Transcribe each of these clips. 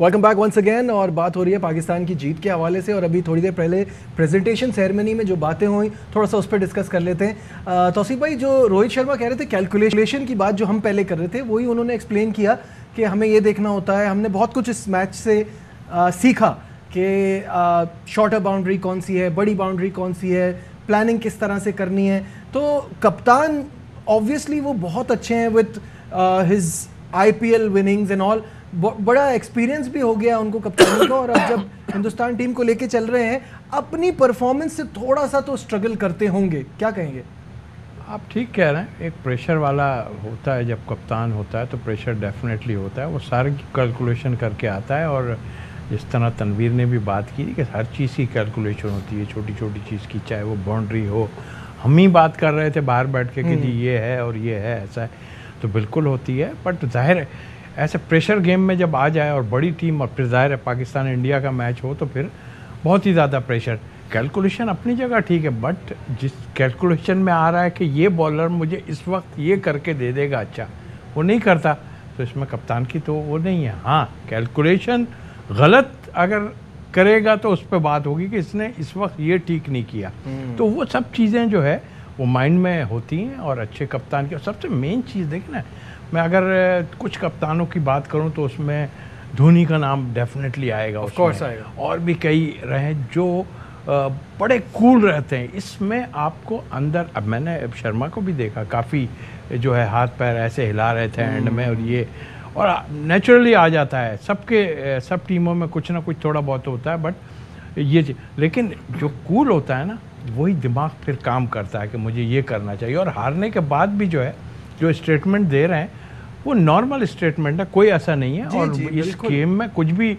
Welcome back once again. और बात हो रही है पाकिस्तान की जीत के हवाले से, और अभी थोड़ी देर पहले प्रेजेंटेशन सेरेमनी में जो बातें हुई थोड़ा सा उस पर डिस्कस कर लेते हैं। तौसीफ भाई, जो रोहित शर्मा कह रहे थे कैलकुलेशन की बात जो हम पहले कर रहे थे, वही उन्होंने एक्सप्लेन किया कि हमें ये देखना होता है। हमने बहुत कुछ इस मैच से सीखा कि शॉर्टर बाउंड्री कौन सी है, बड़ी बाउंड्री कौन सी है, प्लानिंग किस तरह से करनी है। तो कप्तान ऑब्वियसली वो बहुत अच्छे हैं with his IPL winnings and all, बड़ा एक्सपीरियंस भी हो गया उनको कप्तानी का। और अब जब हिंदुस्तान टीम को लेके चल रहे हैं, अपनी परफॉर्मेंस से थोड़ा सा तो स्ट्रगल करते होंगे, क्या कहेंगे? आप ठीक कह रहे हैं, एक प्रेशर वाला होता है जब कप्तान होता है, तो प्रेशर डेफिनेटली होता है। वो सारी कैलकुलेशन करके आता है। और जिस तरह तनवीर ने भी बात की कि हर चीज़ की कैलकुलेशन होती है, छोटी छोटी चीज़ की, चाहे वो बाउंड्री हो। हम ही बात कर रहे थे बाहर बैठ के कि जी ये है और ये है, ऐसा है, तो बिल्कुल होती है। बट जाहिर है ऐसे प्रेशर गेम में जब आ जाए और बड़ी टीम, और फिर जाहिर है पाकिस्तान इंडिया का मैच हो, तो फिर बहुत ही ज़्यादा प्रेशर। कैलकुलेशन अपनी जगह ठीक है, बट जिस कैलकुलेशन में आ रहा है कि ये बॉलर मुझे इस वक्त ये करके दे देगा, अच्छा वो नहीं करता, तो इसमें कप्तान की तो वो नहीं है। हाँ, कैलकुलेशन गलत अगर करेगा तो उस पर बात होगी कि इसने इस वक्त ये ठीक नहीं किया। तो वो सब चीज़ें जो है वो माइंड में होती हैं। और अच्छे कप्तान की सबसे मेन चीज़ देखें ना, मैं अगर कुछ कप्तानों की बात करूं तो उसमें धोनी का नाम डेफिनेटली आएगा, ऑफ कोर्स आएगा। और भी कई रहे जो बड़े कूल रहते हैं। इसमें आपको अंदर, अब मैंने शर्मा को भी देखा, काफ़ी जो है हाथ पैर ऐसे हिला रहे थे एंड में, और ये और नेचुरली आ जाता है सबके, सब टीमों में कुछ ना कुछ थोड़ा बहुत होता है, बट ये लेकिन जो कूल होता है ना, वही दिमाग फिर काम करता है कि मुझे ये करना चाहिए। और हारने के बाद भी जो है जो स्टेटमेंट दे रहे हैं वो नॉर्मल स्टेटमेंट है, कोई ऐसा नहीं है। और इस गेम में कुछ भी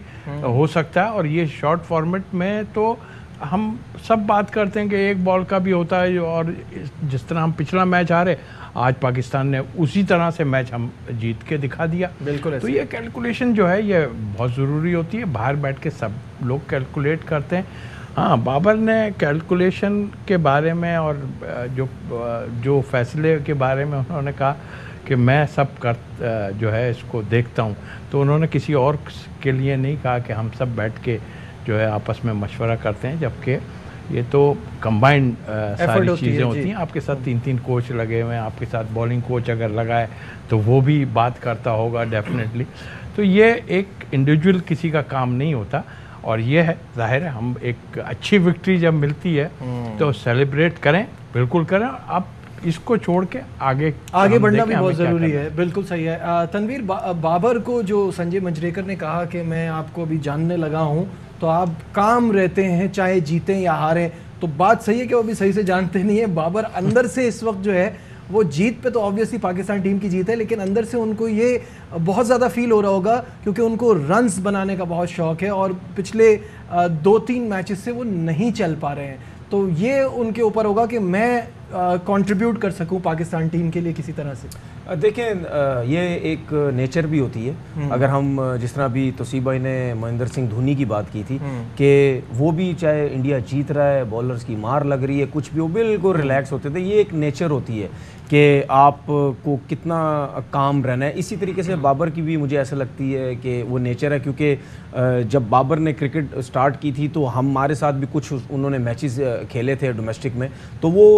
हो सकता है। और ये शॉर्ट फॉर्मेट में तो हम सब बात करते हैं कि एक बॉल का भी होता है, और जिस तरह हम पिछला मैच हारे, आज पाकिस्तान ने उसी तरह से मैच हम जीत के दिखा दिया। बिल्कुल। तो ये कैलकुलेशन जो है ये बहुत ज़रूरी होती है। बाहर बैठ के सब लोग कैलकुलेट करते हैं। हाँ, बाबर ने कैलकुलेशन के बारे में और जो फैसले के बारे में उन्होंने कहा कि मैं सब कर जो है इसको देखता हूँ, तो उन्होंने किसी और के लिए नहीं कहा कि हम सब बैठ के जो है आपस में मशवरा करते हैं, जबकि ये तो कंबाइंड सारी चीज़ें होती हैं। आपके साथ 3-3 कोच लगे हुए हैं, आपके साथ बॉलिंग कोच अगर लगाए तो वो भी बात करता होगा डेफिनेटली। तो ये एक इंडिविजुअल किसी का काम नहीं होता। और ये है, जाहिर है हम एक अच्छी विक्ट्री जब मिलती है तो सेलिब्रेट करें, बिल्कुल करें। अब इसको छोड़ के आगे बढ़ना भी बहुत ज़रूरी है। बिल्कुल सही है। तनवीर, बाबर को जो संजय मंजरेकर ने कहा कि मैं आपको अभी जानने लगा हूं, तो आप काम रहते हैं चाहे जीतें या हारें, तो बात सही है कि वो भी सही से जानते नहीं है। बाबर अंदर से इस वक्त जो है वो जीत पे तो ऑब्वियसली पाकिस्तान टीम की जीत है, लेकिन अंदर से उनको ये बहुत ज़्यादा फील हो रहा होगा क्योंकि उनको रन्स बनाने का बहुत शौक है, और पिछले 2-3 मैचेस से वो नहीं चल पा रहे हैं। तो ये उनके ऊपर होगा कि मैं कंट्रीब्यूट कर सकूं पाकिस्तान टीम के लिए किसी तरह से। देखें, ये एक नेचर भी होती है। अगर हम जिस तरह अभी तौसीफ भाई ने महेंद्र सिंह धोनी की बात की थी कि वो भी चाहे इंडिया जीत रहा है, बॉलर्स की मार लग रही है, कुछ भी, वो बिल्कुल रिलैक्स होते थे। ये एक नेचर होती है कि आपको कितना काम रहना है। इसी तरीके से बाबर की भी मुझे ऐसा लगती है कि वो नेचर है, क्योंकि जब बाबर ने क्रिकेट स्टार्ट की थी तो हमारे साथ भी कुछ उन्होंने मैचेस खेले थे डोमेस्टिक में, तो वो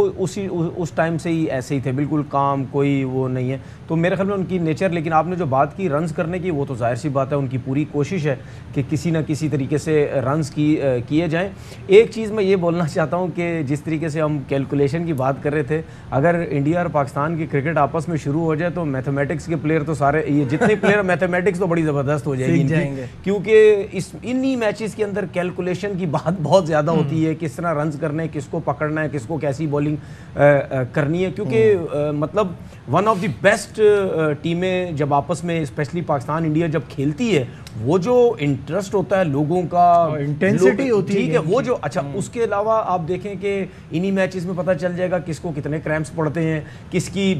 उस टाइम से ही ऐसे ही थे, बिल्कुल काम, कोई वो नहीं है। तो मेरे ख्याल में उनकी नेचर। लेकिन आपने जो बात की रन्स करने की, वो तो जाहिर सी बात है, उनकी पूरी कोशिश है कि किसी ना किसी तरीके से रन्स किए जाएं। एक चीज़ मैं ये बोलना चाहता हूँ कि जिस तरीके से हम कैलकुलेशन की बात कर रहे थे, अगर इंडिया और पाकिस्तान की क्रिकेट आपस में शुरू हो जाए तो मैथमेटिक्स के प्लेयर तो सारे, ये जितने प्लेयर मैथमेटिक्स तो बड़ी ज़बरदस्त हो जाएगी, क्योंकि इन्हीं मैचेस के अंदर कैलकुलेशन की बात बहुत ज़्यादा होती है। किस तरह रन्स करने हैं, किसको पकड़ना है, किसको कैसी बॉलिंग करनी है, क्योंकि मतलब वन ऑफ द बेस्ट टीमें जब आपस में, स्पेशली पाकिस्तान इंडिया जब खेलती है, वो जो इंटरेस्ट होता है लोगों का, इंटेंसिटी होती है, ठीक है, वो जो, अच्छा उसके अलावा आप देखें कि इन्हीं मैचेस में पता चल जाएगा किसको कितने क्रैम्प्स पड़ते हैं, किसकी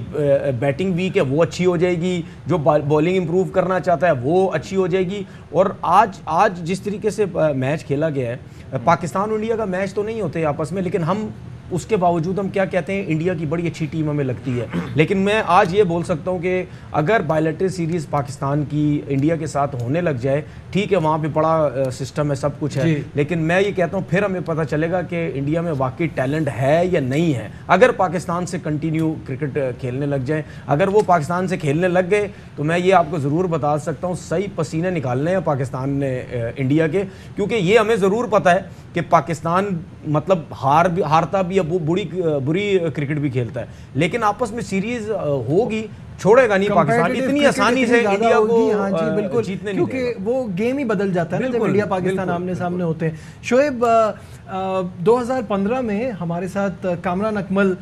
बैटिंग वीक है वो अच्छी हो जाएगी, जो बॉलिंग इंप्रूव करना चाहता है वो अच्छी हो जाएगी। और आज जिस तरीके से मैच खेला गया है, पाकिस्तान इंडिया का मैच तो नहीं होते आपस में, लेकिन हम उसके बावजूद हम क्या कहते हैं, इंडिया की बड़ी अच्छी टीम हमें लगती है। लेकिन मैं आज ये बोल सकता हूँ कि अगर बायलैटरल सीरीज पाकिस्तान की इंडिया के साथ होने लग जाए, ठीक है वहाँ पे बड़ा सिस्टम है, सब कुछ है, लेकिन मैं ये कहता हूँ फिर हमें पता चलेगा कि इंडिया में वाकई टैलेंट है या नहीं है। अगर पाकिस्तान से कंटिन्यू क्रिकेट खेलने लग जाए, अगर वो पाकिस्तान से खेलने लग गए, तो मैं ये आपको ज़रूर बता सकता हूँ सही पसीने निकालने हैं पाकिस्तान ने इंडिया के, क्योंकि ये हमें ज़रूर पता है कि पाकिस्तान मतलब हारता भी, अब वो बुरी क्रिकेट भी खेलता है, लेकिन आपस में सीरीज होगी, छोड़ेगा नहीं पाकिस्तान इतनी आसानी से इंडिया को बिल्कुल जीतने नहीं क्योंकि वो गेम ही बदल जाता है ना जब इंडिया पाकिस्तान आमने सामने होते हैं। शोएब, 2015 में हमारे साथ कामरान अकमल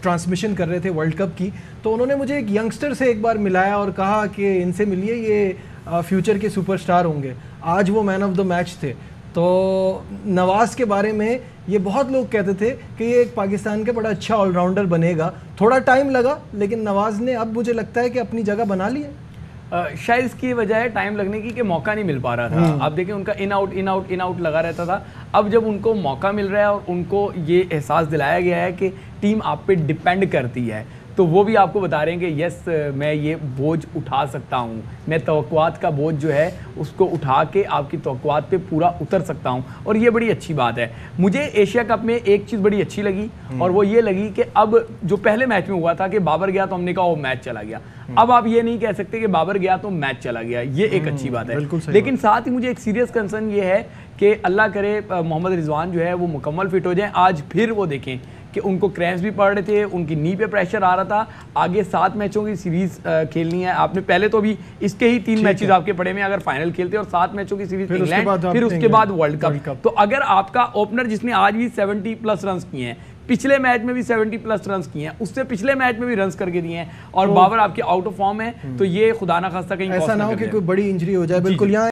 ट्रांसमिशन कर रहे थे वर्ल्ड कप की, तो उन्होंने मुझे एक यंगस्टर से एक बार मिलाया और कहा कि इनसे मिलिए, ये फ्यूचर के सुपरस्टार होंगे। आज वो मैन ऑफ द मैच थे। तो नवाज़ के बारे में ये बहुत लोग कहते थे कि ये एक पाकिस्तान का बड़ा अच्छा ऑलराउंडर बनेगा, थोड़ा टाइम लगा, लेकिन नवाज़ ने अब मुझे लगता है कि अपनी जगह बना ली है। शायद इसकी वजह है टाइम लगने की कि मौका नहीं मिल पा रहा था। आप देखें उनका इन आउट लगा रहता था। अब जब उनको मौका मिल रहा है और उनको ये एहसास दिलाया गया है कि टीम आप पे डिपेंड करती है, तो वो भी आपको बता रहे हैं कि यस मैं ये बोझ उठा सकता हूँ, मैं तवक्कुआत का बोझ जो है उसको उठा के आपकी तवक्कुआत पे पूरा उतर सकता हूँ, और ये बड़ी अच्छी बात है। मुझे एशिया कप में एक चीज़ बड़ी अच्छी लगी और वो ये लगी कि अब जो पहले मैच में हुआ था कि बाबर गया तो हमने कहा वो मैच चला गया, अब आप ये नहीं कह सकते कि बाबर गया तो मैच चला गया, ये एक अच्छी बात है। लेकिन साथ ही मुझे एक सीरियस कंसर्न ये है कि अल्लाह करे मोहम्मद रिजवान जो है वो मुकम्मल फिट हो जाए। आज फिर वो देखें कि उनको क्रैम्प्स भी पड़ रहे थे, उनकी नी पे प्रेशर आ रहा था, आगे 7 मैचों की सीरीज खेलनी है। आपने पहले तो अभी इसके ही 3 मैचेस आपके पड़े में, अगर फाइनल खेलते और 7 मैचों की सीरीज इंग्लैंड, फिर उसके बाद वर्ल्ड कप, तो अगर आपका ओपनर जिसने आज भी 70+ रन किए हैं, पिछले मैच में भी 70+ रन किए हैं, उससे पिछले मैच में भी रन करके दिए हैं, और बाबर आपके आउट ऑफ फॉर्म है, तो ये खुदा ना खास्ता कहीं ऐसा ना हो कि कोई बड़ी इंजरी हो जाए। बिल्कुल यहाँ